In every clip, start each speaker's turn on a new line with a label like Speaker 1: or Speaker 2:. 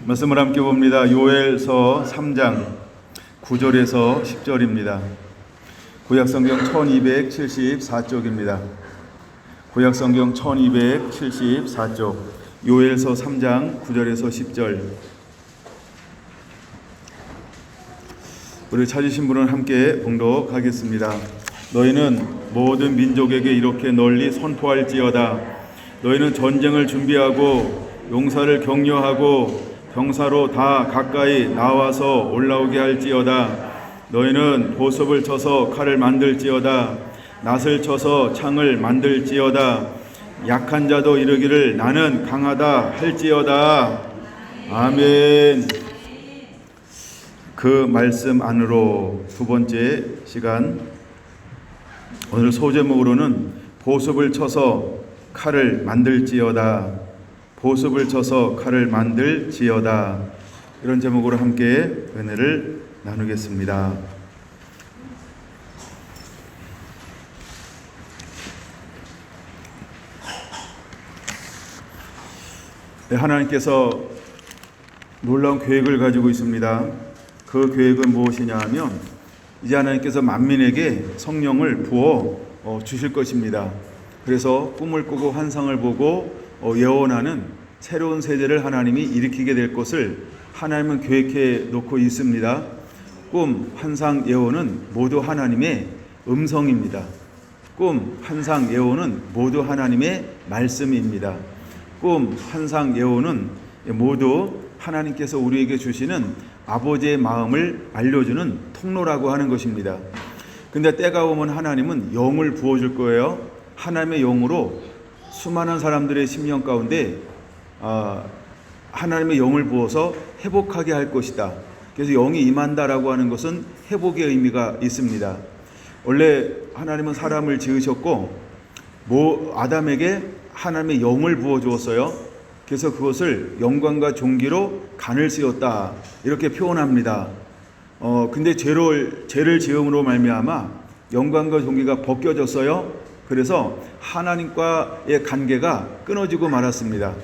Speaker 1: 말씀을 함께 봅니다. 요엘서 3장 9절에서 10절입니다. 구약성경 1274쪽입니다. 구약성경 1274쪽 요엘서 3장 9절에서 10절. 우리 찾으신 분은 함께 봉독하겠습니다. 너희는 모든 민족에게 이렇게 널리 선포할지어다. 너희는 전쟁을 준비하고 용사를 격려하고 병사로 다 가까이 나와서 올라오게 할지어다. 너희는 보습을 쳐서 칼을 만들지어다. 낫을 쳐서 창을 만들지어다. 약한 자도 이르기를 나는 강하다 할지어다. 아멘. 그 말씀 안으로 두 번째 시간, 오늘 소제목으로는 보습을 쳐서 칼을 만들지어다. 보습을 쳐서 칼을 만들지어다. 이런 제목으로 함께 은혜를 나누겠습니다. 네, 하나님께서 놀라운 계획을 가지고 있습니다. 그 계획은 무엇이냐 하면 이제 하나님께서 만민에게 성령을 부어 주실 것입니다. 그래서 꿈을 꾸고 환상을 보고 예언하는 새로운 세대를 하나님이 일으키게 될 것을 하나님은 계획해 놓고 있습니다. 꿈, 환상, 예언은 모두 하나님의 음성입니다. 꿈, 환상, 예언은 모두 하나님의 말씀입니다. 꿈, 환상, 예언은 모두 하나님께서 우리에게 주시는 아버지의 마음을 알려주는 통로라고 하는 것입니다. 근데 때가 오면 하나님은 영을 부어줄 거예요. 하나님의 영으로 수많은 사람들의 심령 가운데 하나님의 영을 부어서 회복하게 할 것이다. 그래서 영이 임한다라고 하는 것은 회복의 의미가 있습니다. 원래 하나님은 사람을 지으셨고 아담에게 하나님의 영을 부어 주었어요. 그래서 그것을 영광과 존귀로 간을 씌웠다 이렇게 표현합니다. 근데 죄를 지음으로 말미암아 영광과 존귀가 벗겨졌어요. 그래서 하나님과의 관계가 끊어지고 말았습니다.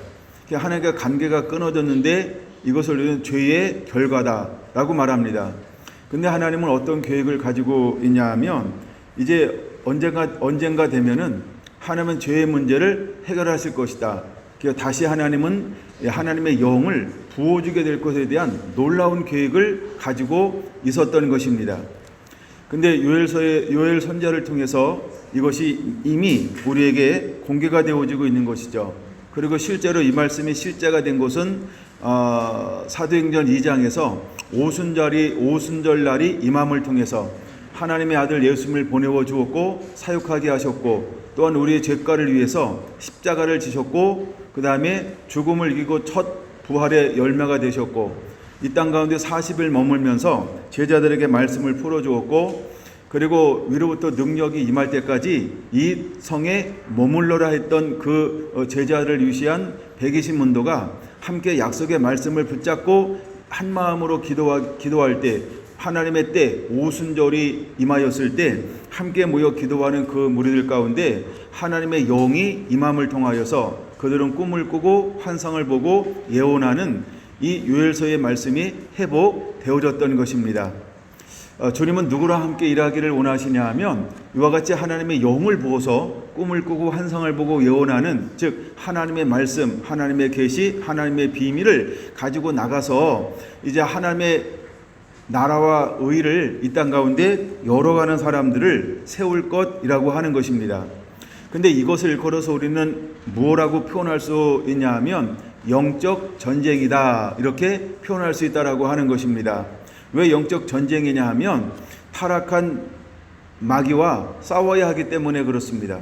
Speaker 1: 하나님과 관계가 끊어졌는데 이것을 우리는 죄의 결과다라고 말합니다. 근데 하나님은 어떤 계획을 가지고 있냐 하면 이제 언젠가 되면은 하나님은 죄의 문제를 해결하실 것이다. 다시 하나님은 하나님의 영을 부어주게 될 것에 대한 놀라운 계획을 가지고 있었던 것입니다. 근데 요엘 선지자를 통해서 이것이 이미 우리에게 공개가 되어지고 있는 것이죠. 그리고 실제로 이 말씀이 실제가 된 것은 사도행전 2장에서 오순절 날이 임함을 통해서 하나님의 아들 예수님을 보내어 주었고 사역하게 하셨고 또한 우리의 죄가를 위해서 십자가를 지셨고 그 다음에 죽음을 이기고 첫 부활의 열매가 되셨고 이 땅 가운데 40일 머물면서 제자들에게 말씀을 풀어주었고 그리고 위로부터 능력이 임할 때까지 이 성에 머물러라 했던 그 제자를 위시한 120문도가 함께 약속의 말씀을 붙잡고 한 마음으로 기도할 때 하나님의 때 오순절이 임하였을 때 함께 모여 기도하는 그 무리들 가운데 하나님의 영이 임함을 통하여서 그들은 꿈을 꾸고 환상을 보고 예언하는 이 요엘서의 말씀이 회복되어졌던 것입니다. 주님은 누구랑 함께 일하기를 원하시냐 하면 이와 같이 하나님의 영을 부어서 꿈을 꾸고 환상을 보고 예언하는 즉 하나님의 말씀, 하나님의 계시, 하나님의 비밀을 가지고 나가서 이제 하나님의 나라와 의를 이 땅 가운데 열어가는 사람들을 세울 것이라고 하는 것입니다. 근데 이것을 일컬어서 우리는 뭐라고 표현할 수 있냐 하면 영적 전쟁이다 이렇게 표현할 수 있다라고 하는 것입니다. 왜 영적 전쟁이냐 하면 타락한 마귀와 싸워야 하기 때문에 그렇습니다.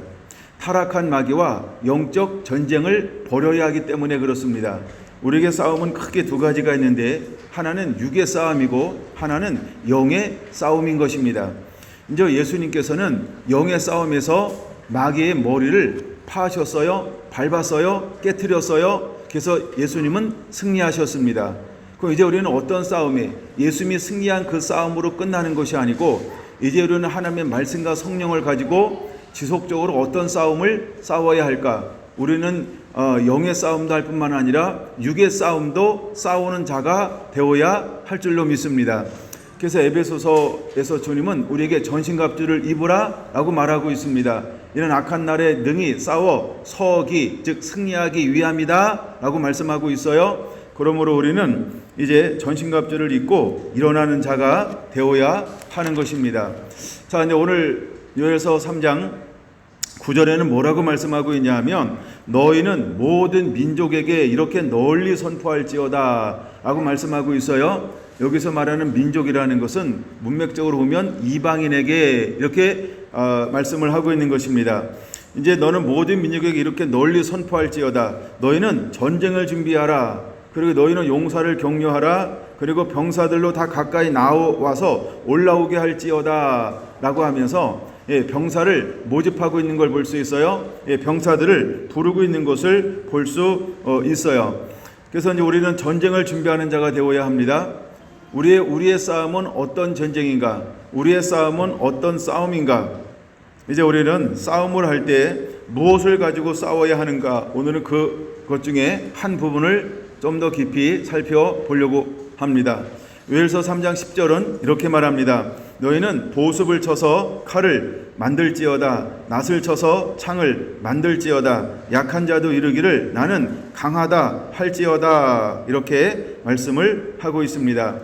Speaker 1: 타락한 마귀와 영적 전쟁을 벌여야 하기 때문에 그렇습니다. 우리에게 싸움은 크게 두 가지가 있는데 하나는 육의 싸움이고 하나는 영의 싸움인 것입니다. 이제 예수님께서는 영의 싸움에서 마귀의 머리를 파하셨어요. 밟았어요. 깨트렸어요. 그래서 예수님은 승리하셨습니다. 그럼 이제 우리는 어떤 싸움에 예수님이 승리한 그 싸움으로 끝나는 것이 아니고 이제 우리는 하나님의 말씀과 성령을 가지고 지속적으로 어떤 싸움을 싸워야 할까? 우리는 영의 싸움도 할 뿐만 아니라 육의 싸움도 싸우는 자가 되어야 할 줄로 믿습니다. 그래서 에베소서에서 주님은 우리에게 전신갑주를 입으라 라고 말하고 있습니다. 이런 악한 날에 능히 싸워 서기, 즉 승리하기 위함이다 라고 말씀하고 있어요. 그러므로 우리는 이제 전신갑주를 입고 일어나는 자가 되어야 하는 것입니다. 자, 근데 오늘 요엘서 3장 9절에는 뭐라고 말씀하고 있냐면 너희는 모든 민족에게 이렇게 널리 선포할지어다 라고 말씀하고 있어요. 여기서 말하는 민족이라는 것은 문맥적으로 보면 이방인에게 이렇게 말씀을 하고 있는 것입니다. 이제 너는 모든 민족에게 이렇게 널리 선포할지어다. 너희는 전쟁을 준비하라. 그리고 너희는 용사를 격려하라. 그리고 병사들로 다 가까이 나와서 올라오게 할지어다 라고 하면서 병사를 모집하고 있는 걸 볼 수 있어요. 병사들을 부르고 있는 것을 볼 수 있어요. 그래서 이제 우리는 전쟁을 준비하는 자가 되어야 합니다. 우리의 싸움은 어떤 전쟁인가? 우리의 싸움은 어떤 싸움인가? 이제 우리는 싸움을 할 때 무엇을 가지고 싸워야 하는가? 오늘은 그것 중에 한 부분을 좀 더 깊이 살펴보려고 합니다. 요엘서 3장 10절은 이렇게 말합니다. 너희는 보습을 쳐서 칼을 만들지어다. 낫을 쳐서 창을 만들지어다. 약한 자도 이르기를 나는 강하다 할지어다. 이렇게 말씀을 하고 있습니다.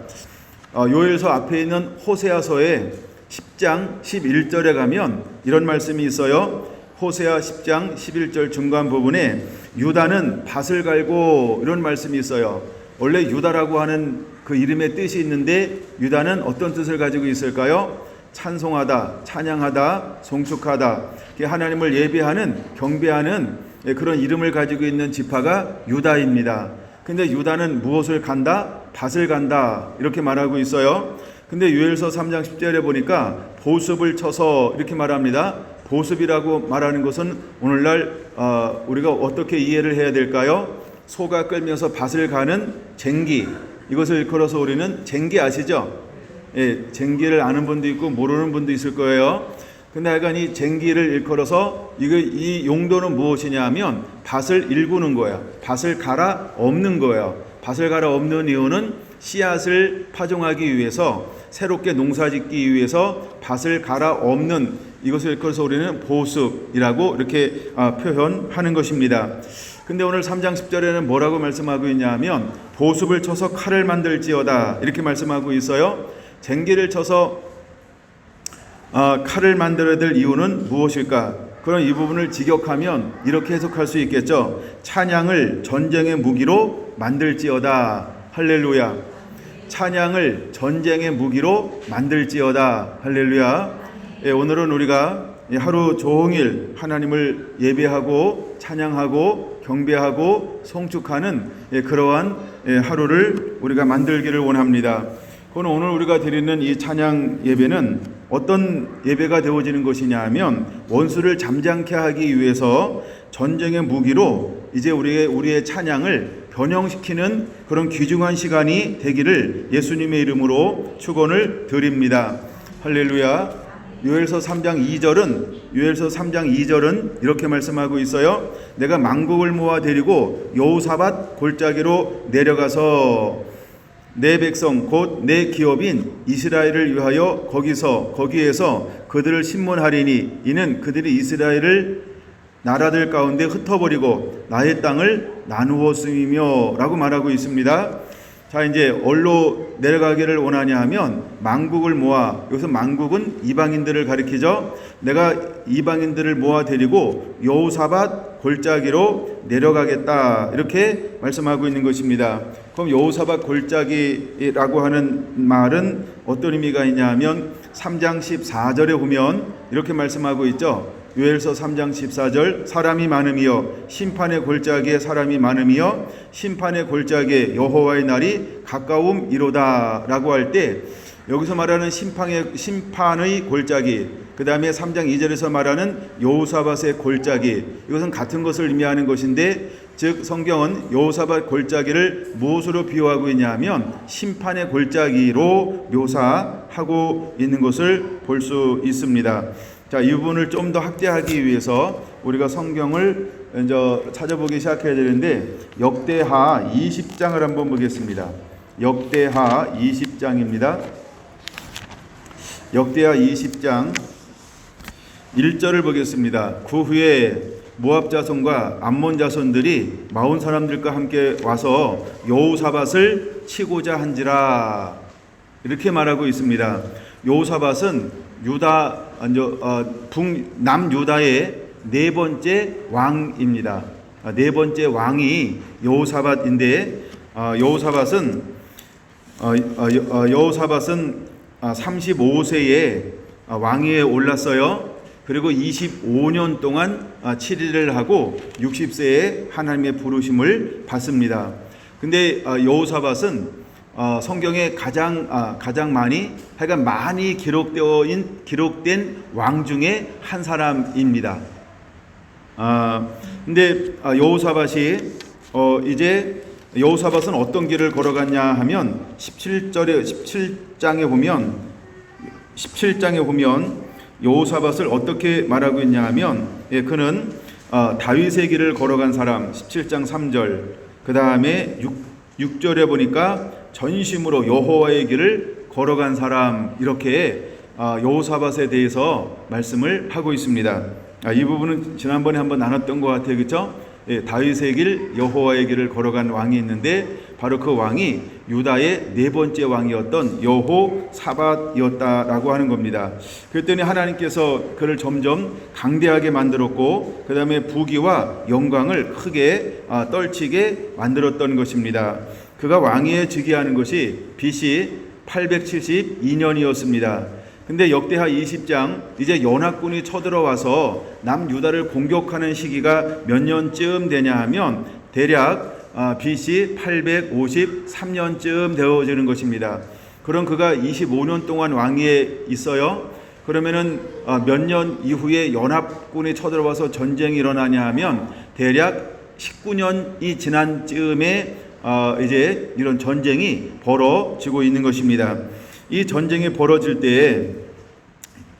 Speaker 1: 요엘서 앞에 있는 호세아서의 10장 11절에 가면 이런 말씀이 있어요. 호세아 10장 11절 중간 부분에 유다는 밭을 갈고 이런 말씀이 있어요. 원래 유다라고 하는 그 이름의 뜻이 있는데 유다는 어떤 뜻을 가지고 있을까요? 찬송하다, 찬양하다, 송축하다, 하나님을 예배하는, 경배하는 그런 이름을 가지고 있는 지파가 유다입니다. 근데 유다는 무엇을 간다? 밭을 간다 이렇게 말하고 있어요. 근데 요엘서 3장 10절에 보니까 보습을 쳐서 이렇게 말합니다. 보습이라고 말하는 것은 오늘날 우리가 어떻게 이해를 해야 될까요? 소가 끌면서 밭을 가는 쟁기, 이것을 일컬어서 우리는 쟁기 아시죠? 쟁기를 아는 분도 있고 모르는 분도 있을 거예요. 근데 하여간 이 쟁기를 일컬어서 이 용도는 무엇이냐 하면 밭을 일구는 거예요. 밭을 갈아 엎는 거예요. 밭을 갈아 엎는 이유는 씨앗을 파종하기 위해서, 새롭게 농사짓기 위해서 밭을 갈아 엎는, 이것을 일컬어서 우리는 보습이라고 이렇게 표현하는 것입니다. 근데 오늘 3장 10절에는 뭐라고 말씀하고 있냐면 보습을 쳐서 칼을 만들지어다 이렇게 말씀하고 있어요. 쟁기를 쳐서 칼을 만들어야 될 이유는 무엇일까? 그럼 이 부분을 직역하면 이렇게 해석할 수 있겠죠. 찬양을 전쟁의 무기로 만들지어다. 할렐루야. 찬양을 전쟁의 무기로 만들지어다. 할렐루야. 오늘은 우리가 하루 종일 하나님을 예배하고 찬양하고 경배하고 송축하는 그러한 하루를 우리가 만들기를 원합니다. 그럼 오늘 우리가 드리는 이 찬양 예배는 어떤 예배가 되어지는 것이냐 하면 원수를 잠잠케 하기 위해서 전쟁의 무기로 이제 우리의 찬양을 변형시키는 그런 귀중한 시간이 되기를 예수님의 이름으로 축원을 드립니다. 할렐루야. 요엘서 3장 2절은 이렇게 말씀하고 있어요. 내가 만국을 모아 데리고 여호사밧 골짜기로 내려가서 내 백성 곧 내 기업인 이스라엘을 위하여 거기에서 그들을 신문하리니 이는 그들이 이스라엘을 나라들 가운데 흩어버리고 나의 땅을 나누었음이며 라고 말하고 있습니다. 자, 이제 어디로 내려가기를 원하냐 하면 만국을 모아, 여기서 만국은 이방인들을 가리키죠. 내가 이방인들을 모아 데리고 여호사밧 골짜기로 내려가겠다 이렇게 말씀하고 있는 것입니다. 그럼 여호사밧 골짜기라고 하는 말은 어떤 의미가 있냐 하면 3장 14절에 보면 이렇게 말씀하고 있죠. 요엘서 3장 14절 사람이 많음이여 심판의 골짜기에 사람이 많음이여 심판의 골짜기에 여호와의 날이 가까움이로다 라고 할 때 여기서 말하는 심판의 골짜기, 그 다음에 3장 2절에서 말하는 여호사밧의 골짜기, 이것은 같은 것을 의미하는 것인데, 즉 성경은 여호사밧 골짜기를 무엇으로 비유하고 있냐면 심판의 골짜기로 묘사하고 있는 것을 볼 수 있습니다. 자, 이 부분을 좀 더 확대하기 위해서 우리가 성경을 먼저 찾아보기 시작해야 되는데 역대하 20장을 한번 보겠습니다. 역대하 20장입니다. 역대하 20장 1절을 보겠습니다. 그 후에 모압 자손과 암몬 자손들이 마온 사람들과 함께 와서 여호사밧을 치고자 한지라, 이렇게 말하고 있습니다. 여호사밧은 남유다의 네 번째 왕입니다. 네 번째 왕이 여호사밧인데 여호사밧은 35세에 왕위에 올랐어요. 그리고 25년 동안 7일을 하고 60세에 하나님의 부르심을 받습니다. 근데 여호사밧은 성경에 가장 많이 기록된 왕 중에 한 사람입니다. 근데 여호사밧은 어떤 길을 걸어갔냐 하면 17장에 보면 여호사밧을 어떻게 말하고 있냐 하면 그는 다윗의 길을 걸어간 사람, 17장 3절. 그 다음에 6절에 보니까 전심으로 여호와의 길을 걸어간 사람, 이렇게 여호사밧에 대해서 말씀을 하고 있습니다. 이 부분은 지난번에 한번 나눴던 것 같아요. 그렇죠? 다윗의 길, 여호와의 길을 걸어간 왕이 있는데 바로 그 왕이 유다의 네 번째 왕이었던 여호사밧이었다라고 하는 겁니다. 그랬더니 하나님께서 그를 점점 강대하게 만들었고 그 다음에 부귀와 영광을 크게 떨치게 만들었던 것입니다. 그가 왕위에 즉위하는 것이 BC 872년이었습니다. 근데 역대하 20장, 이제 연합군이 쳐들어와서 남유다를 공격하는 시기가 몇 년쯤 되냐 하면 대략 BC 853년쯤 되어지는 것입니다. 그럼 그가 25년 동안 왕위에 있어요. 그러면은 몇 년 이후에 연합군이 쳐들어와서 전쟁이 일어나냐 하면 대략 19년이 지난 즈음에 이제 이런 전쟁이 벌어지고 있는 것입니다. 이 전쟁이 벌어질 때에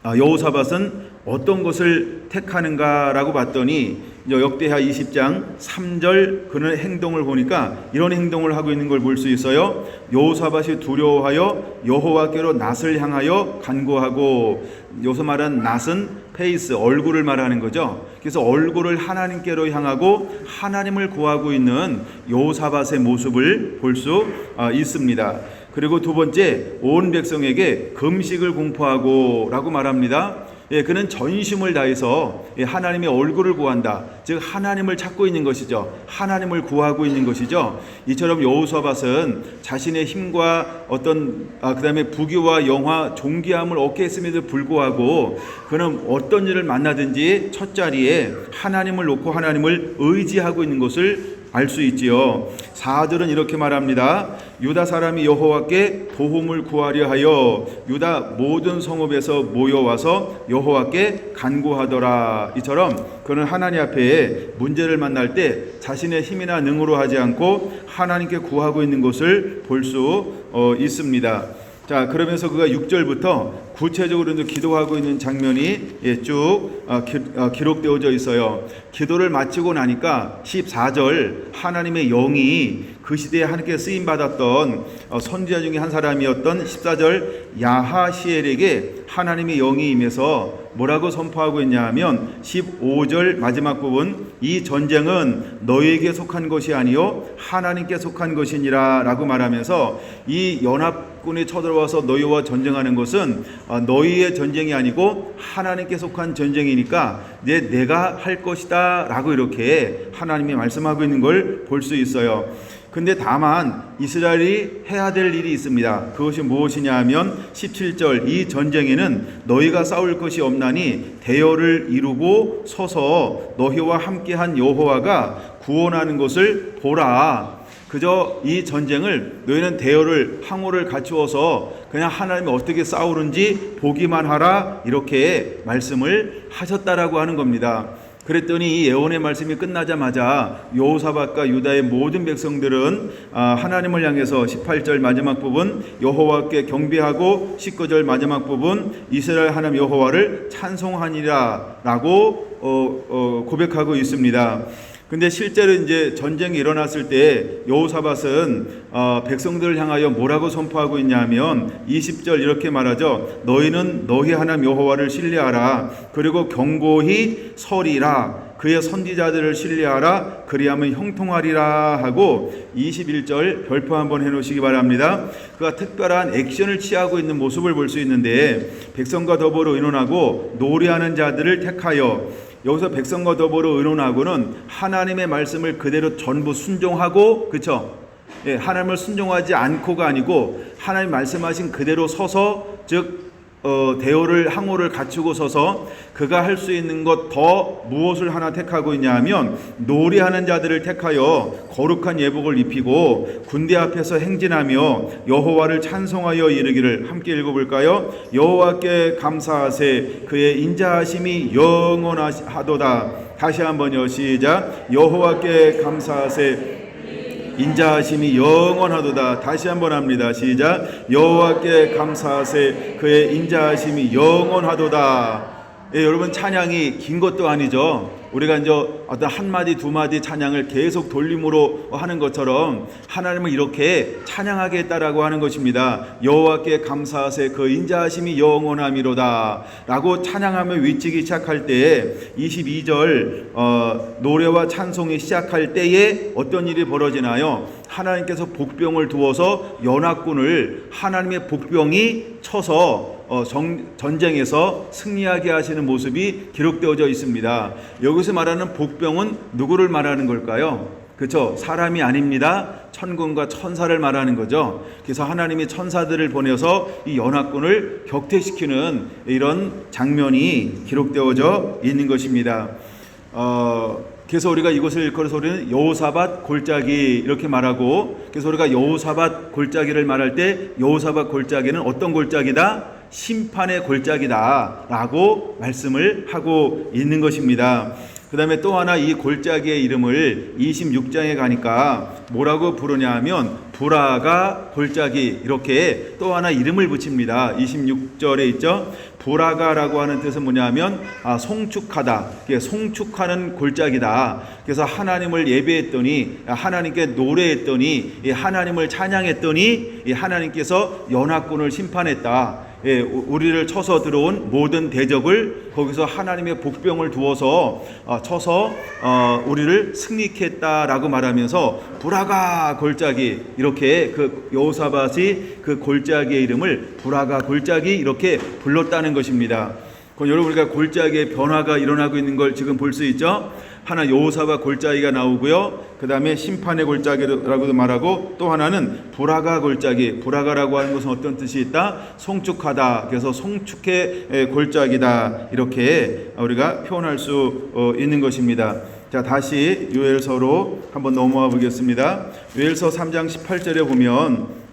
Speaker 1: 여호사밧은 어떤 것을 택하는가라고 봤더니 역대하 20장 3절 그는 행동을 보니까 이런 행동을 하고 있는 걸 볼 수 있어요. 여호사밧이 두려워하여 여호와께로 낫을 향하여 간구하고, 여기서 말한 낫은 페이스, 얼굴을 말하는 거죠. 그래서 얼굴을 하나님께로 향하고 하나님을 구하고 있는 여호사밧의 모습을 볼 수 있습니다. 그리고 두 번째, 온 백성에게 금식을 공포하고 라고 말합니다. 그는 전심을 다해서 하나님의 얼굴을 구한다. 즉 하나님을 찾고 있는 것이죠. 하나님을 구하고 있는 것이죠. 이처럼 여호사밧은 자신의 힘과 그 다음에 부귀와 영화, 존귀함을 얻게 했음에도 불구하고 그는 어떤 일을 만나든지 첫 자리에 하나님을 놓고 하나님을 의지하고 있는 것을 알 수 있지요. 4절은 이렇게 말합니다. 유다 사람이 여호와께 도움을 구하려 하여 유다 모든 성읍에서 모여와서 여호와께 간구하더라. 이처럼 그는 하나님 앞에 문제를 만날 때 자신의 힘이나 능으로 하지 않고 하나님께 구하고 있는 것을 볼 수 있습니다. 자, 그러면서 그가 6절부터 구체적으로 기도하고 있는 장면이 쭉 기록되어져 있어요. 기도를 마치고 나니까 14절, 하나님의 영이 그 시대에 하나님께 쓰임받았던 선지자 중에 한 사람이었던 14절 야하시엘에게 하나님의 영이 임해서 뭐라고 선포하고 있냐 하면 15절 마지막 부분, 이 전쟁은 너희에게 속한 것이 아니요 하나님께 속한 것이니라 라고 말하면서 이 연합군이 쳐들어와서 너희와 전쟁하는 것은 너희의 전쟁이 아니고 하나님께 속한 전쟁이니까 내가 할 것이다 라고 이렇게 하나님이 말씀하고 있는 걸 볼 수 있어요. 근데 다만 이스라엘이 해야 될 일이 있습니다. 그것이 무엇이냐 하면 17절, 이 전쟁에는 너희가 싸울 것이 없나니 대열을 이루고 서서 너희와 함께한 여호와가 구원하는 것을 보라. 그저 이 전쟁을 너희는 대열을, 항우를 갖추어서 그냥 하나님이 어떻게 싸우는지 보기만 하라, 이렇게 말씀을 하셨다라고 하는 겁니다. 그랬더니 이 예언의 말씀이 끝나자마자 여호사밧과 유다의 모든 백성들은 하나님을 향해서 18절 마지막 부분 여호와께 경배하고 19절 마지막 부분 이스라엘 하나님 여호와를 찬송하니라 라고 고백하고 있습니다. 근데 실제로 이제 전쟁이 일어났을 때 여호사밧은 백성들을 향하여 뭐라고 선포하고 있냐면 20절 이렇게 말하죠. 너희는 너희 하나님 여호와를 신뢰하라. 그리고 경고히 서리라. 그의 선지자들을 신뢰하라. 그리하면 형통하리라 하고 21절 별표 한번 해놓으시기 바랍니다. 그가 특별한 액션을 취하고 있는 모습을 볼 수 있는데 백성과 더불어 의논하고 노래하는 자들을 택하여 여기서 백성과 더불어 의논하고는 하나님의 말씀을 그대로 전부 순종하고 그렇죠? 예, 하나님을 순종하지 않고가 아니고 하나님 말씀하신 그대로 서서 즉 대오를 항호를 갖추고 서서 그가 할 수 있는 것 더 무엇을 하나 택하고 있냐 하면 노래하는 자들을 택하여 거룩한 예복을 입히고 군대 앞에서 행진하며 여호와를 찬송하여 이르기를 함께 읽어볼까요? 여호와께 감사하세 그의 인자하심이 영원하도다. 다시 한번요. 시작. 여호와께 감사하세 인자하심이 영원하도다. 다시 한번 합니다. 시작. 여호와께 감사하세 그의 인자하심이 영원하도다. 예, 여러분 찬양이 긴 것도 아니죠. 우리가 이제 어떤 한 마디 두 마디 찬양을 계속 돌림으로 하는 것처럼 하나님을 이렇게 찬양하게 했다라고 하는 것입니다. 여호와께 감사하세 그 인자하심이 영원함이로다 라고 찬양하며 외치기 시작할 때 22절 노래와 찬송이 시작할 때에 어떤 일이 벌어지나요? 하나님께서 복병을 두어서 연합군을 하나님의 복병이 쳐서 전쟁에서 승리하게 하시는 모습이 기록되어져 있습니다. 여기서 말하는 복병은 누구를 말하는 걸까요? 그렇죠? 사람이 아닙니다. 천군과 천사를 말하는 거죠. 그래서 하나님이 천사들을 보내서 이 연합군을 격퇴시키는 이런 장면이 기록되어져 있는 것입니다. 그래서 우리가 이것을 일컬어서 우리는 여호사밧 골짜기 이렇게 말하고, 그래서 우리가 여호사밧 골짜기를 말할 때 여호사밧 골짜기는 어떤 골짜기다? 심판의 골짜기다 라고 말씀을 하고 있는 것입니다. 그 다음에 또 하나 이 골짜기의 이름을 26장에 가니까 뭐라고 부르냐 하면 부라가 골짜기 이렇게 또 하나 이름을 붙입니다. 26절에 있죠. 부라가라고 하는 뜻은 뭐냐 하면 송축하다, 송축하는 골짜기다. 그래서 하나님을 예배했더니, 하나님께 노래했더니, 하나님을 찬양했더니 하나님께서 연합군을 심판했다. 예, 우리를 쳐서 들어온 모든 대적을 거기서 하나님의 복병을 두어서 쳐서 우리를 승리케 했다라고 말하면서 부라가 골짜기 이렇게 그 여호사밧이 그 골짜기의 이름을 부라가 골짜기 이렇게 불렀다는 것입니다. 그럼 여러분 우리가 골짜기의 변화가 일어나고 있는 걸 지금 볼 수 있죠. 하나 여호사밧 골짜기가 나오고요. 그 다음에 심판의 골짜기라고도 말하고 또 하나는 부라가 골짜기. 부라가라고 하는 것은 어떤 뜻이 있다? 송축하다. 그래서 송축의 골짜기다. 이렇게 우리가 표현할 수 있는 것입니다. 자, 다시 요엘서로 한번 넘어와 보겠습니다. 요엘서 3장 18절에 보면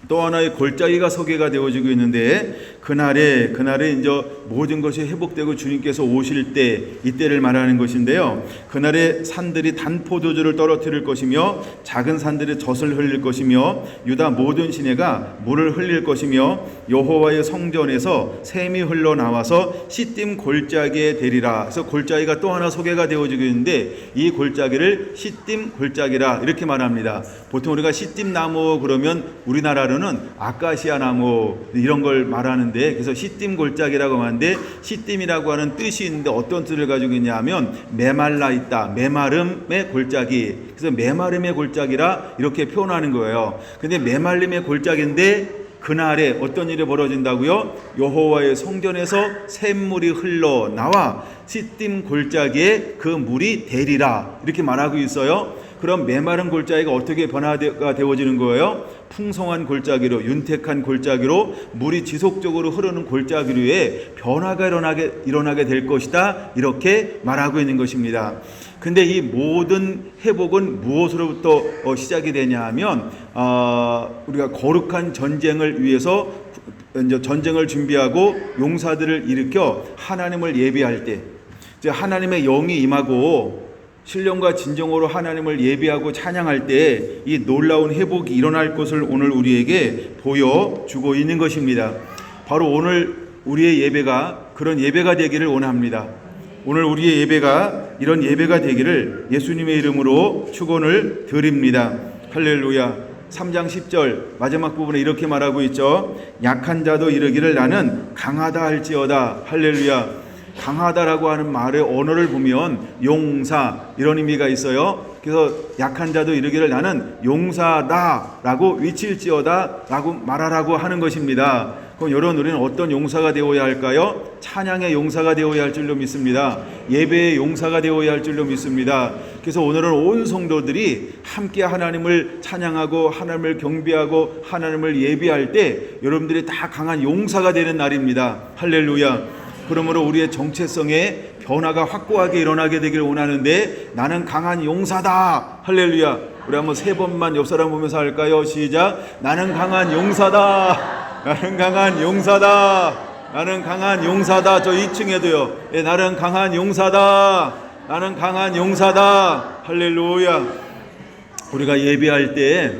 Speaker 1: 또 하나의 골짜기가 소개가 되어지고 있는데 그날에 이제 모든 것이 회복되고 주님께서 오실 때 이때를 말하는 것인데요. 그날에 산들이 단 포도주를 떨어뜨릴 것이며 작은 산들이 젖을 흘릴 것이며 유다 모든 시내가 물을 흘릴 것이며 여호와의 성전에서 샘이 흘러나와서 시딤 골짜기에 되리라. 그래서 골짜기가 또 하나 소개가 되어지고 있는데 이 골짜기를 시딤 골짜기라 이렇게 말합니다. 보통 우리가 시딤 나무 그러면 우리나라로는 아카시아 나무 이런 걸 말하는데, 그래서 시딤 골짜기라고 하는데 시딤이라고 하는 뜻이 있는데 어떤 뜻을 가지고 있냐면 메말라 있다, 메마름의 골짜기. 그래서 메마름의 골짜기라 이렇게 표현하는 거예요. 근데 메말름의 골짜기인데 그날에 어떤 일이 벌어진다고요? 여호와의 성전에서 샘물이 흘러나와 시딤 골짜기에 그 물이 되리라 이렇게 말하고 있어요. 그럼 메마른 골짜기가 어떻게 변화가 되어지는 거예요? 풍성한 골짜기로, 윤택한 골짜기로, 물이 지속적으로 흐르는 골짜기로의 변화가 일어나게 될 것이다 이렇게 말하고 있는 것입니다. 근데 이 모든 회복은 무엇으로부터 시작이 되냐 하면 우리가 거룩한 전쟁을 위해서 이제 전쟁을 준비하고 용사들을 일으켜 하나님을 예배할 때, 이제 하나님의 영이 임하고 신령과 진정으로 하나님을 예배하고 찬양할 때 이 놀라운 회복이 일어날 것을 오늘 우리에게 보여주고 있는 것입니다. 바로 오늘 우리의 예배가 그런 예배가 되기를 원합니다. 오늘 우리의 예배가 이런 예배가 되기를 예수님의 이름으로 축원을 드립니다. 할렐루야. 3장 10절 마지막 부분에 이렇게 말하고 있죠. 약한 자도 이르기를 나는 강하다 할지어다. 할렐루야. 강하다라고 하는 말의 언어를 보면 용사 이런 의미가 있어요. 그래서 약한 자도 이르기를 나는 용사다라고 외칠지어다라고 말하라고 하는 것입니다. 그럼 여러분 우리는 어떤 용사가 되어야 할까요? 찬양의 용사가 되어야 할 줄로 믿습니다. 예배의 용사가 되어야 할 줄로 믿습니다. 그래서 오늘은 온 성도들이 함께 하나님을 찬양하고 하나님을 경배하고 하나님을 예배할 때 여러분들이 다 강한 용사가 되는 날입니다. 할렐루야. 그러므로 우리의 정체성의 변화가 확고하게 일어나게 되길 원하는데 나는 강한 용사다. 할렐루야. 우리 한번 3번만 옆 사람 보면서 할까요? 시작. 나는 강한 용사다. 나는 강한 용사다. 나는 강한 용사다. 저 2층에도요. 예, 나는 강한 용사다. 나는 강한 용사다. 할렐루야. 우리가 예배할 때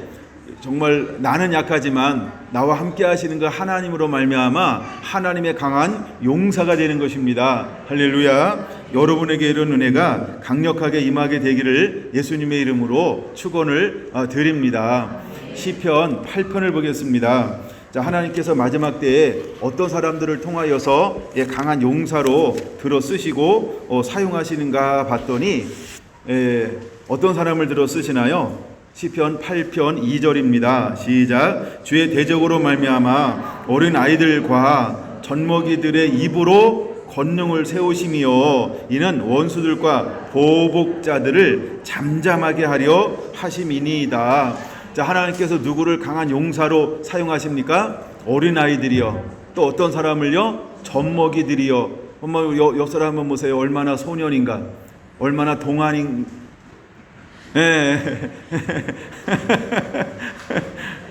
Speaker 1: 정말 나는 약하지만 나와 함께 하시는 그 하나님으로 말미암아 하나님의 강한 용사가 되는 것입니다. 할렐루야. 여러분에게 이런 은혜가 강력하게 임하게 되기를 예수님의 이름으로 축원을 드립니다. 시편 8편을 보겠습니다. 자, 하나님께서 마지막 때에 어떤 사람들을 통하여서 강한 용사로 들어 쓰시고 사용하시는가 봤더니 어떤 사람을 들어 쓰시나요? 시편 8편 2절입니다. 시작. 주의 대적으로 말미암아 어린 아이들과 젖먹이들의 입으로 권능을 세우시며 이는 원수들과 보복자들을 잠잠하게 하려 하심이니이다. 자, 하나님께서 누구를 강한 용사로 사용하십니까? 어린 아이들이요. 또 어떤 사람을요? 젖먹이들이요. 옆 사람 한번 보세요. 얼마나 소년인가? 얼마나 동안인 예.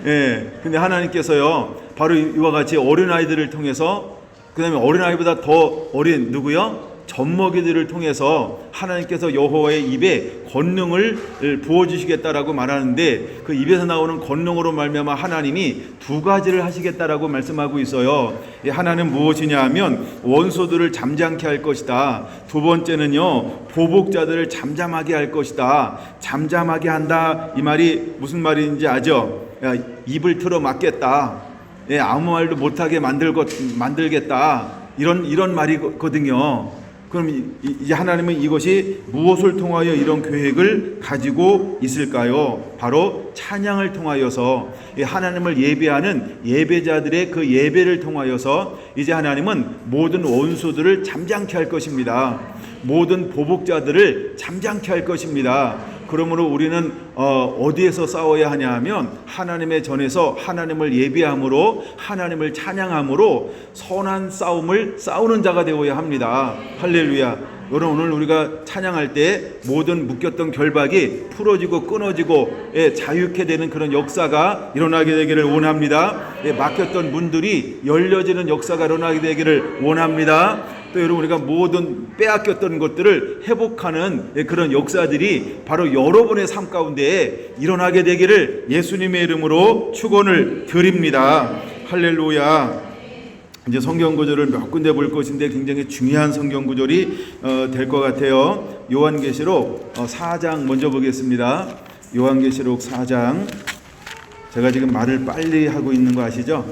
Speaker 1: 예. 근데 하나님께서요, 바로 이와 같이 어린아이들을 통해서, 그 다음에 어린아이보다 더 어린 누구요? 젖먹이들을 통해서 하나님께서 여호와의 입에 권능을 부어주시겠다라고 말하는데 그 입에서 나오는 권능으로 말미암아 하나님이 2가지를 하시겠다라고 말씀하고 있어요. 하나는 무엇이냐 하면 원수들을 잠잠케 할 것이다. 2번째는요, 보복자들을 잠잠하게 할 것이다. 잠잠하게 한다, 이 말이 무슨 말인지 아죠? 야, 입을 틀어 막겠다. 예, 아무 말도 못하게 만들겠다. 이런 말이거든요. 그럼 이제 하나님은 이것이 무엇을 통하여 이런 계획을 가지고 있을까요? 바로 찬양을 통하여서 하나님을 예배하는 예배자들의 그 예배를 통하여서 이제 하나님은 모든 원수들을 잠잠케 할 것입니다. 모든 보복자들을 잠잠케 할 것입니다. 그러므로 우리는 어디에서 싸워야 하냐 하면 하나님의 전에서 하나님을 예배함으로 하나님을 찬양함으로 선한 싸움을 싸우는 자가 되어야 합니다. 할렐루야. 여러분 오늘 우리가 찬양할 때 모든 묶였던 결박이 풀어지고 끊어지고 자유케 되는 그런 역사가 일어나게 되기를 원합니다. 막혔던 문들이 열려지는 역사가 일어나게 되기를 원합니다. 또 여러분 우리가 모든 빼앗겼던 것들을 회복하는 그런 역사들이 바로 여러분의 삶 가운데 일어나게 되기를 예수님의 이름으로 축원을 드립니다. 할렐루야. 이제 성경 구절을 몇 군데 볼 것인데 굉장히 중요한 성경 구절이 될 것 같아요. 요한계시록 4장 먼저 보겠습니다. 요한계시록 4장. 제가 지금 말을 빨리 하고 있는 거 아시죠?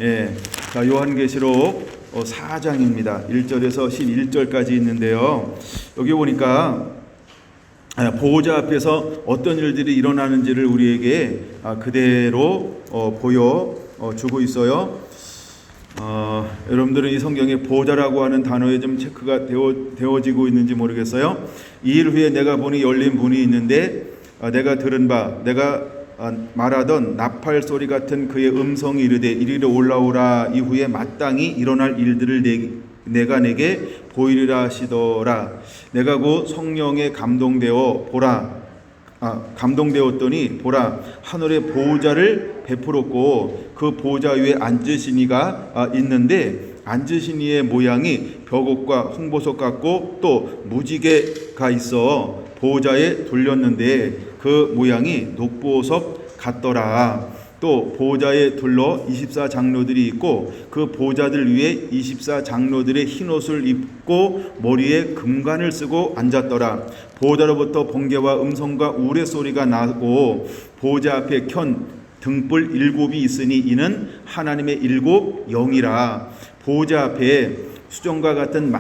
Speaker 1: 예. 자, 요한계시록 4장입니다. 1절에서 11절까지 있는데요. 여기 보니까 보호자 앞에서 어떤 일들이 일어나는지를 우리에게 그대로 보여주고 있어요. 여러분들은 이 성경에 보호자라고 하는 단어에 좀 체크가 되어지고 있는지 모르겠어요. 2일 후에 내가 보니 열린 문이 있는데 내가 들은 바 내가 말하던 나팔 소리 같은 그의 음성이 이르되 이리로 올라오라. 이후에 마땅히 일어날 일들을 내가 내게 보이리라 하시더라. 내가 곧 성령에 감동되었더니 보라 하늘의 보호자를 베풀었고 그 보호자 위에 앉으신 이가 있는데 앉으신 이의 모양이 벽옷과 홍보석 같고 또 무지개가 있어 보좌에 돌렸는데 그 모양이 녹보석 같더라. 또 보좌에 둘러 24장로들이 있고 그 보좌들 위에 24장로들의 흰옷을 입고 머리에 금관을 쓰고 앉았더라. 보좌로부터 번개와 음성과 우레소리가 나고 보좌 앞에 켠 등불 7이 있으니 이는 하나님의 7 영이라. 보좌 앞에 수정과 같은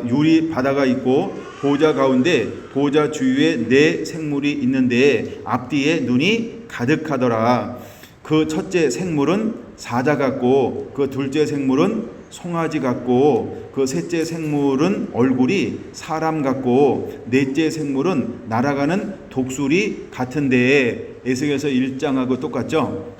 Speaker 1: 유리 바다가 있고 보좌 가운데 보좌 주위에 4 생물이 있는데 앞뒤에 눈이 가득하더라. 그 첫째 생물은 사자 같고 그 둘째 생물은 송아지 같고 그 셋째 생물은 얼굴이 사람 같고 넷째 생물은 날아가는 독수리 같은데. 에스겔서 1장하고 똑같죠?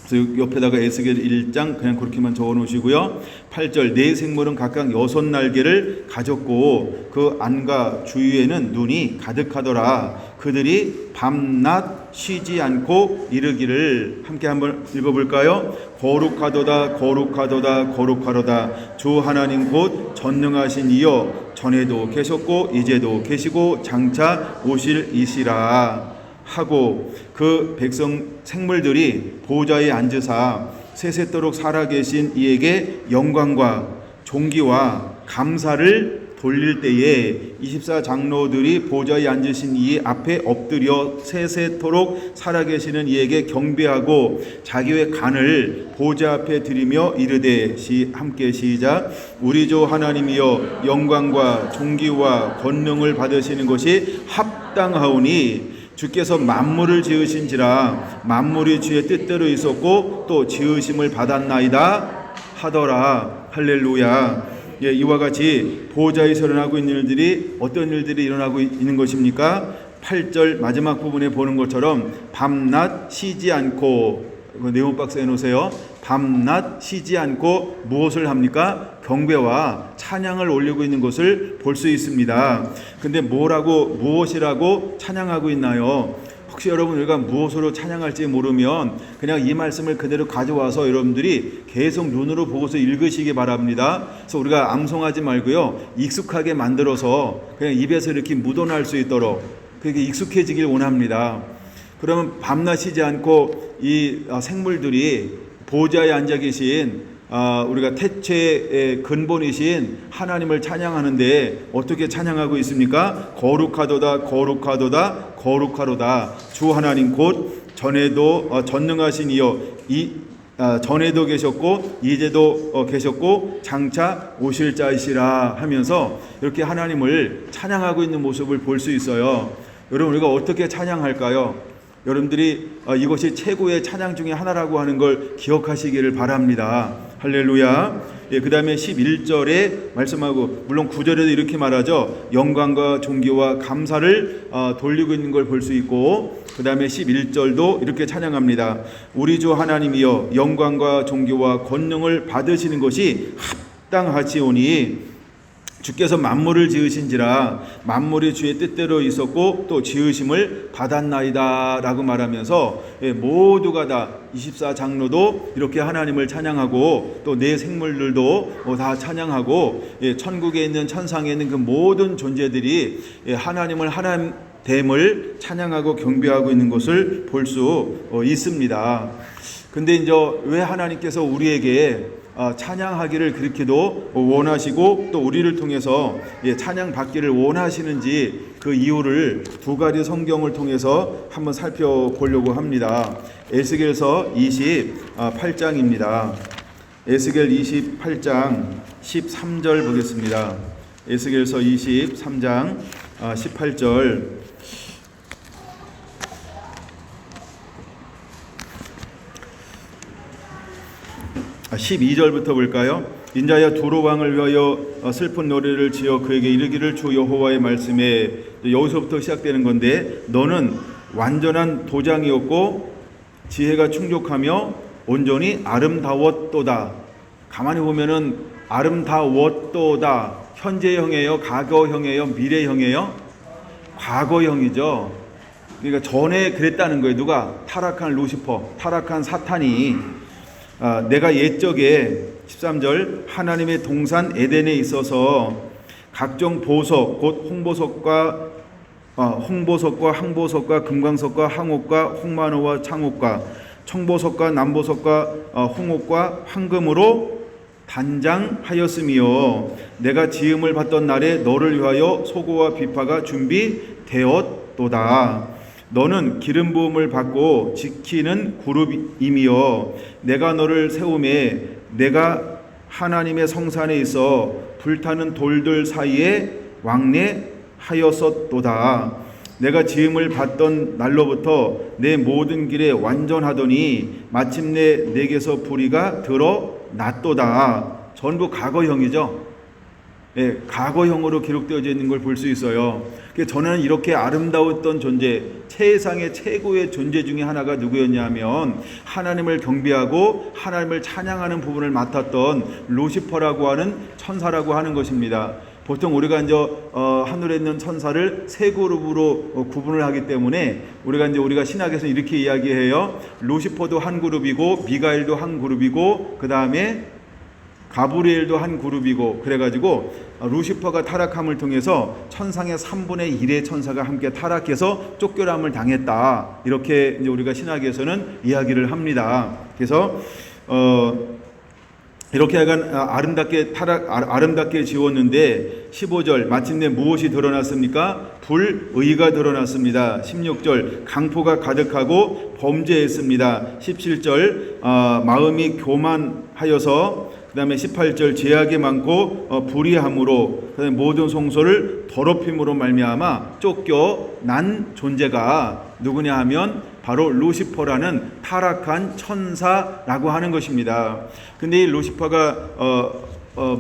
Speaker 1: 그래서 옆에다가 에스겔 1장 그냥 그렇게만 적어 놓으시고요. 8절 네 생물은 각각 6날개를 가졌고 그 안과 주위에는 눈이 가득하더라. 그들이 밤낮 쉬지 않고 이르기를. 함께 한번 읽어볼까요? 거룩하도다 거룩하도다 거룩하도다 주 하나님 곧 전능하신 이여 전에도 계셨고 이제도 계시고 장차 오실 이시라 하고 그 백성 생물들이 보좌에 앉으사 세세토록 살아계신 이에게 영광과 존귀와 감사를 돌릴 때에 24장로들이 보좌에 앉으신 이 앞에 엎드려 세세토록 살아계시는 이에게 경배하고 자기의 간을 보좌 앞에 드리며 이르되 함께 시작. 우리 주 하나님이여 영광과 존귀와 권능을 받으시는 것이 합당하오니 주께서 만물을 지으신지라 만물이 주의 뜻대로 있었고 또 지으심을 받았나이다 하더라. 할렐루야. 예, 이와 같이 보좌에서 일어나고 있는 일들이 어떤 일들이 일어나고 있는 것입니까? 8절 마지막 부분에 보는 것처럼 밤낮 쉬지 않고, 네온 박스 해놓으세요. 밤낮 쉬지 않고 무엇을 합니까? 경배와 찬양을 올리고 있는 것을 볼 수 있습니다. 근데 무엇이라고 찬양하고 있나요? 혹시 여러분 우리가 무엇으로 찬양할지 모르면 그냥 이 말씀을 그대로 가져와서 여러분들이 계속 눈으로 보고서 읽으시기 바랍니다. 그래서 우리가 암송하지 말고요, 익숙하게 만들어서 그냥 입에서 이렇게 묻어날 수 있도록 그렇게 익숙해지길 원합니다. 그러면 밤낮 쉬지 않고 이 생물들이 보좌에 앉아 계신 우리가 태초의 근본이신 하나님을 찬양하는데 어떻게 찬양하고 있습니까? 거룩하도다 거룩하도다 거룩하도다 주 하나님 곧 전에도 전능하신 이여 전에도 계셨고 이제도 계셨고 장차 오실 자이시라 하면서 이렇게 하나님을 찬양하고 있는 모습을 볼 수 있어요. 여러분 우리가 어떻게 찬양할까요? 여러분들이 이것이 최고의 찬양 중에 하나라고 하는 걸 기억하시기를 바랍니다. 할렐루야. 예, 그 다음에 11절에 말씀하고, 물론 9절에도 이렇게 말하죠. 영광과 존귀와 감사를 돌리고 있는 걸 볼 수 있고, 그 다음에 11절도 이렇게 찬양합니다. 우리 주 하나님이여 영광과 존귀와 권능을 받으시는 것이 합당하시오니 주께서 만물을 지으신지라 만물이 주의 뜻대로 있었고 또 지으심을 받았나이다 라고 말하면서 모두가 다 24장로도 이렇게 하나님을 찬양하고 또 네 생물들도 다 찬양하고 천국에 있는 천상에 있는 그 모든 존재들이 하나님을 하나됨을 찬양하고 경배하고 있는 것을 볼 수 있습니다. 근데 이제 왜 하나님께서 우리에게 찬양하기를 그렇게도 원하시고 또 우리를 통해서 찬양 받기를 원하시는지 그 이유를 두 가지 성경을 통해서 한번 살펴보려고 합니다. 에스겔서 28장입니다. 에스겔 28장 13절 보겠습니다. 에스겔서 23장 18절 12절부터 볼까요? 인자야 두로 왕을 위하여 슬픈 노래를 지어 그에게 이르기를 주 여호와의 말씀에, 여기서부터 시작되는 건데, 너는 완전한 도장이었고 지혜가 충족하며 온전히 아름다웠도다. 가만히 보면은 아름다웠도다 현재형이에요, 과거형이에요, 미래형이에요? 과거형이죠. 그러니까 전에 그랬다는 거예요. 누가? 타락한 루시퍼, 타락한 사탄이 내가 옛적에 13절 하나님의 동산 에덴에 있어서 각종 보석 곧 홍보석과 항보석과 금광석과 항옥과 홍마노와 창옥과 청보석과 남보석과 홍옥과 황금으로 단장하였으며 내가 지음을 받던 날에 너를 위하여 소고와 비파가 준비되었도다. 너는 기름 부음을 받고 지키는 그룹이며 내가 너를 세우매 내가 하나님의 성산에 있어 불타는 돌들 사이에 왕래하였었도다. 내가 지음을 받던 날로부터 내 모든 길에 완전하더니 마침내 내게서 불의가 드러났도다. 전부 과거형이죠. 예, 과거형으로 기록되어져 있는 걸 볼 수 있어요. 저는 이렇게 아름다웠던 존재, 세상의 최고의 존재 중에 하나가 누구였냐면 하나님을 경배하고 하나님을 찬양하는 부분을 맡았던 루시퍼라고 하는 천사라고 하는 것입니다. 보통 우리가 이제 하늘에 있는 천사를 세 그룹으로 구분을 하기 때문에 우리가 신학에서 이렇게 이야기해요. 루시퍼도 한 그룹이고 미가엘도 한 그룹이고 그 다음에 가브리엘도 한 그룹이고 그래가지고 루시퍼가 타락함을 통해서 천상의 3분의 1의 천사가 함께 타락해서 쫓겨남을 당했다. 이렇게 이제 우리가 신학에서는 이야기를 합니다. 그래서 이렇게 약간 아름답게 지웠는데 15절 마침내 무엇이 드러났습니까? 불의가 드러났습니다. 16절 강포가 가득하고 범죄했습니다. 17절 마음이 교만하여서 그 다음에 18절 죄악이 많고 불의함으로 그다음에 모든 성소를 더럽힘으로 말미암아 쫓겨난 존재가 누구냐 하면 바로 루시퍼라는 타락한 천사라고 하는 것입니다. 근데 이 루시퍼가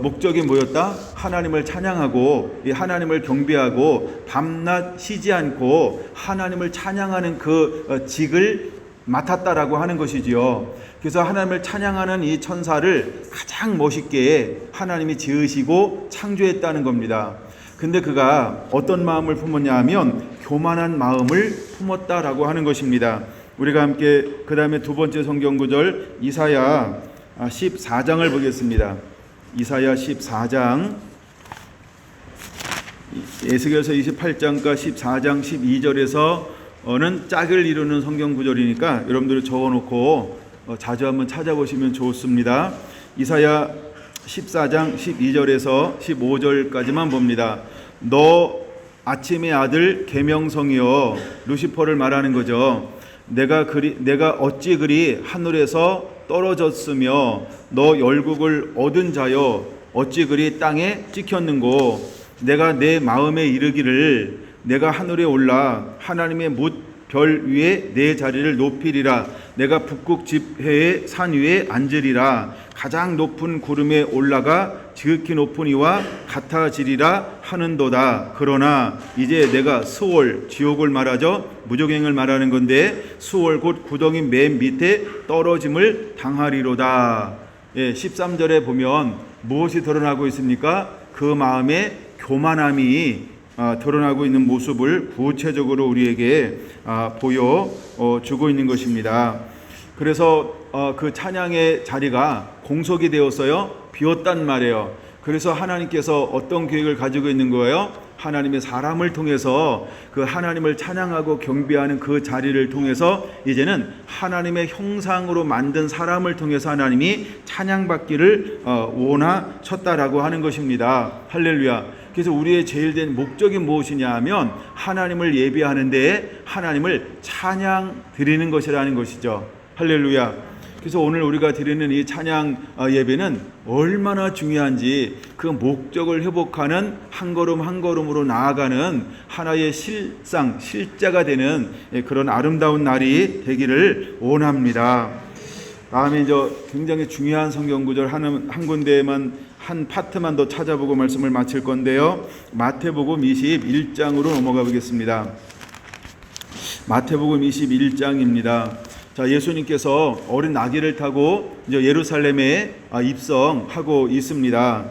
Speaker 1: 목적이 뭐였다? 하나님을 찬양하고 하나님을 경배하고 밤낮 쉬지 않고 하나님을 찬양하는 그 직을 맡았다라고 하는 것이지요. 그래서 하나님을 찬양하는 이 천사를 가장 멋있게 하나님이 지으시고 창조했다는 겁니다. 근데 그가 어떤 마음을 품었냐 하면 교만한 마음을 품었다라고 하는 것입니다. 우리가 함께 그 다음에 두 번째 성경 구절 이사야 14장을 보겠습니다. 이사야 14장 에스겔서 28장과 14장 12절에서는 짝을 이루는 성경 구절이니까 여러분들이 적어놓고 자주 한번 찾아보시면 좋습니다. 이사야 14장 12절에서 15절까지만 봅니다. 너 아침의 아들 계명성이여, 루시퍼를 말하는 거죠. 내가 어찌 그리 하늘에서 떨어졌으며 너 열국을 얻은 자여 어찌 그리 땅에 찍혔는고. 내가 내 마음에 이르기를 내가 하늘에 올라 하나님의 뭇 별 위에 내 자리를 높이리라. 내가 북극 지폐의 산 위에 앉으리라. 가장 높은 구름에 올라가 지극히 높은 이와 같아지리라 하는도다. 그러나 이제 내가 스올, 지옥을 말하죠. 무적행을 말하는 건데 스올 곧 구덩이 맨 밑에 떨어짐을 당하리로다. 13절에 보면 무엇이 드러나고 있습니까? 그 마음의 교만함이 드러나고 있는 모습을 구체적으로 우리에게 보여주고 있는 것입니다. 그래서 그 찬양의 자리가 공석이 되었어요. 비었단 말이에요. 그래서 하나님께서 어떤 계획을 가지고 있는 거예요? 하나님의 사람을 통해서 그 하나님을 찬양하고 경배하는 그 자리를 통해서 이제는 하나님의 형상으로 만든 사람을 통해서 하나님이 찬양받기를 원하셨다라고 하는 것입니다. 할렐루야. 그래서 우리의 제일 된 목적이 무엇이냐 하면 하나님을 예배하는데 하나님을 찬양 드리는 것이라는 것이죠. 할렐루야. 그래서 오늘 우리가 드리는 이 찬양 예배는 얼마나 중요한지 그 목적을 회복하는 한 걸음 한 걸음으로 나아가는 하나의 실자가 되는 그런 아름다운 날이 되기를 원합니다. 다음에 이제 굉장히 중요한 성경 구절 한 군데에만 한 파트만 더 찾아보고 말씀을 마칠 건데요. 마태복음 21장으로 넘어가 보겠습니다. 마태복음 21장입니다. 자, 예수님께서 어린 아기를 타고 이제 예루살렘에 입성하고 있습니다.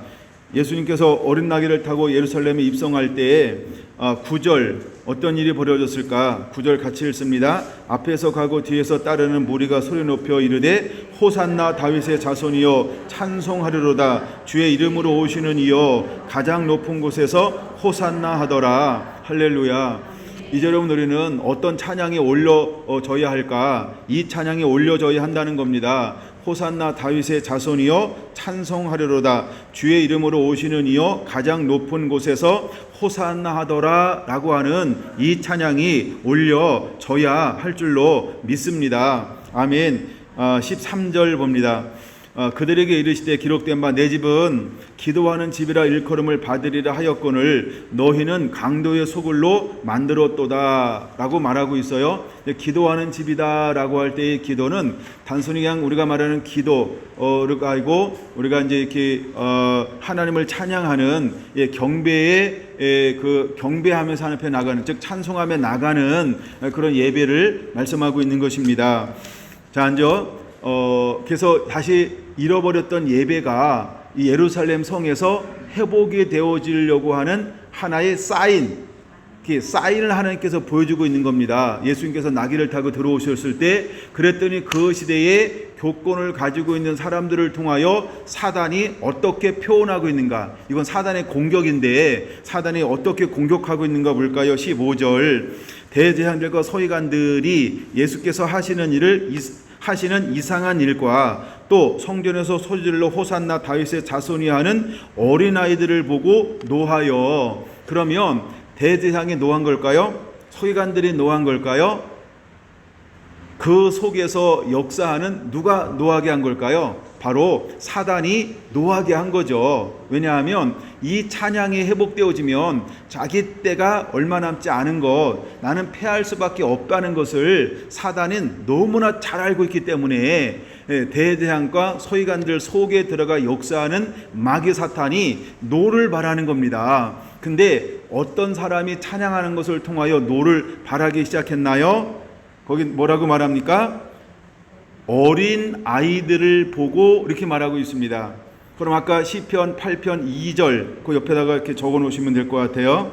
Speaker 1: 예수님께서 어린 아기를 타고 예루살렘에 입성할 때 9절 어떤 일이 벌어졌을까? 9절 같이 읽습니다. 앞에서 가고 뒤에서 따르는 무리가 소리 높여 이르되 호산나 다윗의 자손이여 찬송하리로다. 주의 이름으로 오시는 이여 가장 높은 곳에서 호산나 하더라. 할렐루야. 이제 여러분, 우리는 어떤 찬양이 올려져야 할까? 이 찬양이 올려져야 한다는 겁니다. 호산나 다윗의 자손이여 찬송하리로다. 주의 이름으로 오시는 이여 가장 높은 곳에서 호산나 하더라 라고 하는 이 찬양이 올려져야 할 줄로 믿습니다. 아멘. 13절 봅니다. 그들에게 이르시되 기록된 바 내 집은 기도하는 집이라 일컬음을 받으리라 하였거늘 너희는 강도의 소굴로 만들었도다 라고 말하고 있어요. 기도하는 집이다 라고 할 때의 기도는 단순히 그냥 우리가 말하는 기도를 가지고 우리가 이제 이렇게 하나님을 찬양하는 경배의 경배하면서 하는 편 나가는, 즉 찬송하며 나가는 그런 예배를 말씀하고 있는 것입니다. 자, 앉아. 그래서 다시 잃어버렸던 예배가 이 예루살렘 성에서 회복이 되어지려고 하는 하나의 사인을 하나님께서 보여주고 있는 겁니다. 예수님께서 나귀를 타고 들어오셨을 때 그랬더니 그 시대에 교권을 가지고 있는 사람들을 통하여 사단이 어떻게 표현하고 있는가, 이건 사단의 공격인데 사단이 어떻게 공격하고 있는가 볼까요? 15절 대제사장들과 서기관들이 예수께서 하시는 이상한 일과 또 성전에서 소리질러 호산나 다윗의 자손이 하는 어린아이들을 보고 노하여. 그러면 대제사장이 노한 걸까요? 서기관들이 노한 걸까요? 그 속에서 역사하는 누가 노하게 한 걸까요? 바로 사단이 노하게 한 거죠. 왜냐하면 이 찬양이 회복되어지면 자기 때가 얼마 남지 않은 것, 나는 패할 수밖에 없다는 것을 사단은 너무나 잘 알고 있기 때문에 대제사장과 서기관들 속에 들어가 역사하는 마귀 사탄이 노를 바라는 겁니다. 근데 어떤 사람이 찬양하는 것을 통하여 노를 바라기 시작했나요? 거기 뭐라고 말합니까? 어린 아이들을 보고 이렇게 말하고 있습니다. 그럼 아까 시편 8편 2절 그 옆에다가 이렇게 적어 놓으시면 될 것 같아요.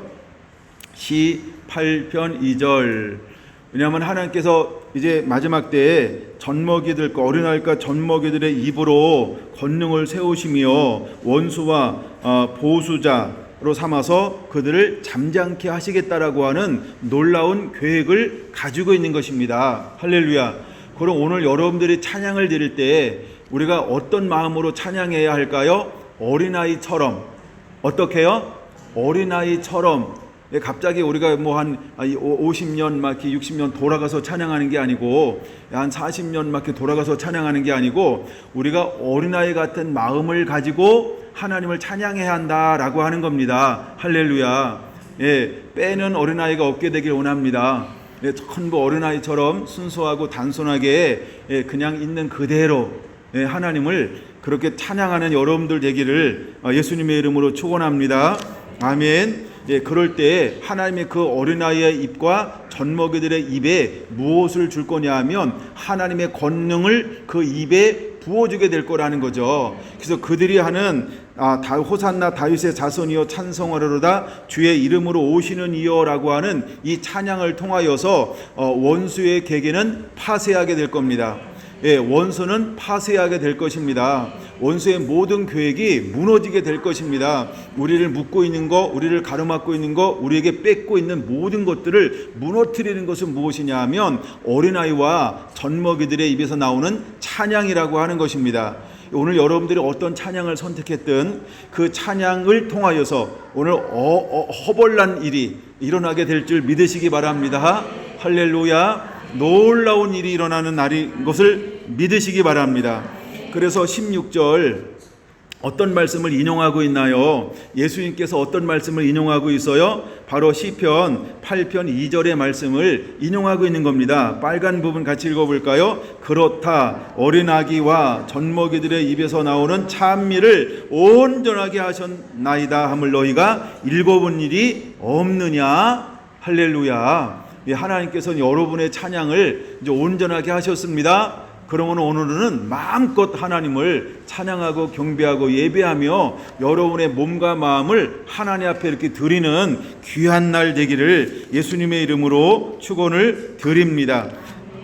Speaker 1: 시 8편 2절. 왜냐하면 하나님께서 이제 마지막 때에 젖먹이들과 어린아이과 젖먹이들의 입으로 권능을 세우시며 원수와 보수자로 삼아서 그들을 잠잠케 하시겠다라고 하는 놀라운 계획을 가지고 있는 것입니다. 할렐루야. 그럼 오늘 여러분들이 찬양을 드릴 때 우리가 어떤 마음으로 찬양해야 할까요? 어린아이처럼. 어떻게요? 어린아이처럼. 갑자기 우리가 뭐 한 50년 막 60년 돌아가서 찬양하는 게 아니고 한 40년 막 돌아가서 찬양하는 게 아니고 우리가 어린아이 같은 마음을 가지고 하나님을 찬양해야 한다라고 하는 겁니다. 할렐루야. 빼는 어린아이가 없게 되길 원합니다. 전부 어린아이처럼 순수하고 단순하게 그냥 있는 그대로 하나님을 그렇게 찬양하는 여러분들 되기를 예수님의 이름으로 축원합니다. 아멘. 그럴 때 하나님의 그 어린아이의 입과 젖먹이들의 입에 무엇을 줄 거냐 하면 하나님의 권능을 그 입에 부어주게 될 거라는 거죠. 그래서 그들이 하는 호산나 다윗의 자손이여 찬송하리로다 주의 이름으로 오시는 이여라고 하는 이 찬양을 통하여서 원수의 계계는 파쇄하게 될 겁니다. 원수는 파쇄하게 될 것입니다. 원수의 모든 계획이 무너지게 될 것입니다. 우리를 묶고 있는 거, 우리를 가로막고 있는 거, 우리에게 뺏고 있는 모든 것들을 무너뜨리는 것은 무엇이냐 하면 어린아이와 젖먹이들의 입에서 나오는 찬양이라고 하는 것입니다. 오늘 여러분들이 어떤 찬양을 선택했든 그 찬양을 통하여서 오늘 허벌난 일이 일어나게 될 줄 믿으시기 바랍니다. 할렐루야. 놀라운 일이 일어나는 날인 것을 믿으시기 바랍니다. 그래서 16절 어떤 말씀을 인용하고 있나요? 예수님께서 어떤 말씀을 인용하고 있어요? 바로 시편 8편 2절의 말씀을 인용하고 있는 겁니다. 빨간 부분 같이 읽어볼까요? 그렇다 어린아기와 젖먹이들의 입에서 나오는 찬미를 온전하게 하셨나이다 함을 너희가 읽어본 일이 없느냐? 할렐루야. 하나님께서는 여러분의 찬양을 이제 온전하게 하셨습니다. 그러면 오늘은 마음껏 하나님을 찬양하고 경배하고 예배하며 여러분의 몸과 마음을 하나님 앞에 이렇게 드리는 귀한 날 되기를 예수님의 이름으로 축원을 드립니다.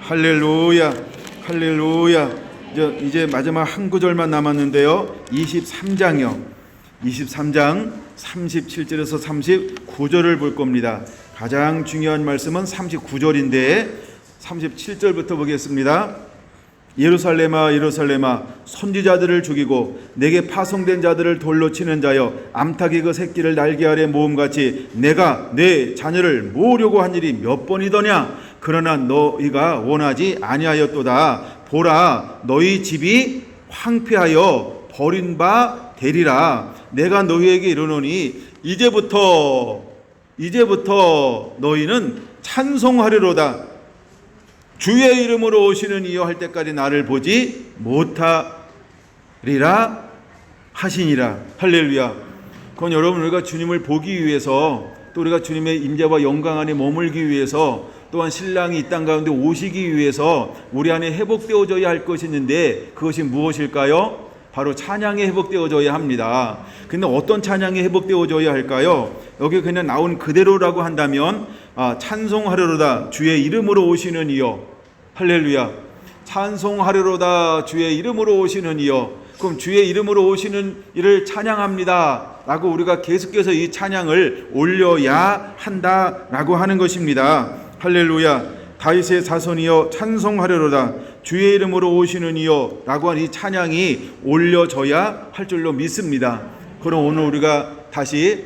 Speaker 1: 할렐루야, 할렐루야. 이제 마지막 한 구절만 남았는데요. 23장이요. 23장 37절에서 39절을 볼 겁니다. 가장 중요한 말씀은 39절인데 37절부터 보겠습니다. 예루살렘아 예루살렘아 선지자들을 죽이고 내게 파송된 자들을 돌로 치는 자여 암탉이 그 새끼를 날개 아래 모음같이 내가 내 자녀를 모으려고 한 일이 몇 번이더냐. 그러나 너희가 원하지 아니하였도다. 보라 너희 집이 황폐하여 버린 바 되리라. 내가 너희에게 이르노니 이제부터 너희는 찬송하리로다. 주의 이름으로 오시는 이여 할 때까지 나를 보지 못하리라 하시니라. 할렐루야. 그건 여러분 우리가 주님을 보기 위해서 또 우리가 주님의 임재와 영광 안에 머물기 위해서 또한 신랑이 이 땅 가운데 오시기 위해서 우리 안에 회복되어져야 할 것이 있는데 그것이 무엇일까요? 바로 찬양이 회복되어져야 합니다. 근데 어떤 찬양이 회복되어져야 할까요? 여기 그냥 나온 그대로라고 한다면 찬송하리로다 주의 이름으로 오시는 이여. 할렐루야. 찬송하리로다 주의 이름으로 오시는 이여. 그럼 주의 이름으로 오시는 이를 찬양합니다 라고 우리가 계속해서 이 찬양을 올려야 한다라고 하는 것입니다. 할렐루야. 다윗의 자손이여 찬송하리로다 주의 이름으로 오시는 이여 라고 하는 이 찬양이 올려져야 할 줄로 믿습니다. 그럼 오늘 우리가 다시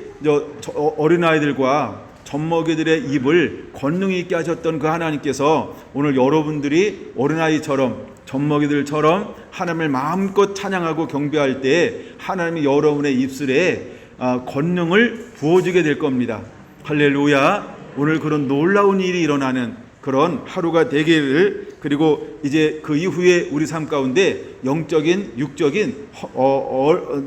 Speaker 1: 어린아이들과 젖먹이들의 입을 권능 있게 하셨던 그 하나님께서 오늘 여러분들이 어린아이처럼 젖먹이들처럼 하나님을 마음껏 찬양하고 경배할 때 하나님이 여러분의 입술에 권능을 부어주게 될 겁니다. 할렐루야. 오늘 그런 놀라운 일이 일어나는 그런 하루가 되기를, 그리고 이제 그 이후에 우리 삶 가운데 영적인 육적인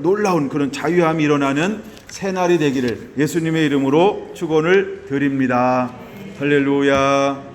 Speaker 1: 놀라운 그런 자유함이 일어나는 새날이 되기를 예수님의 이름으로 축원을 드립니다. 할렐루야.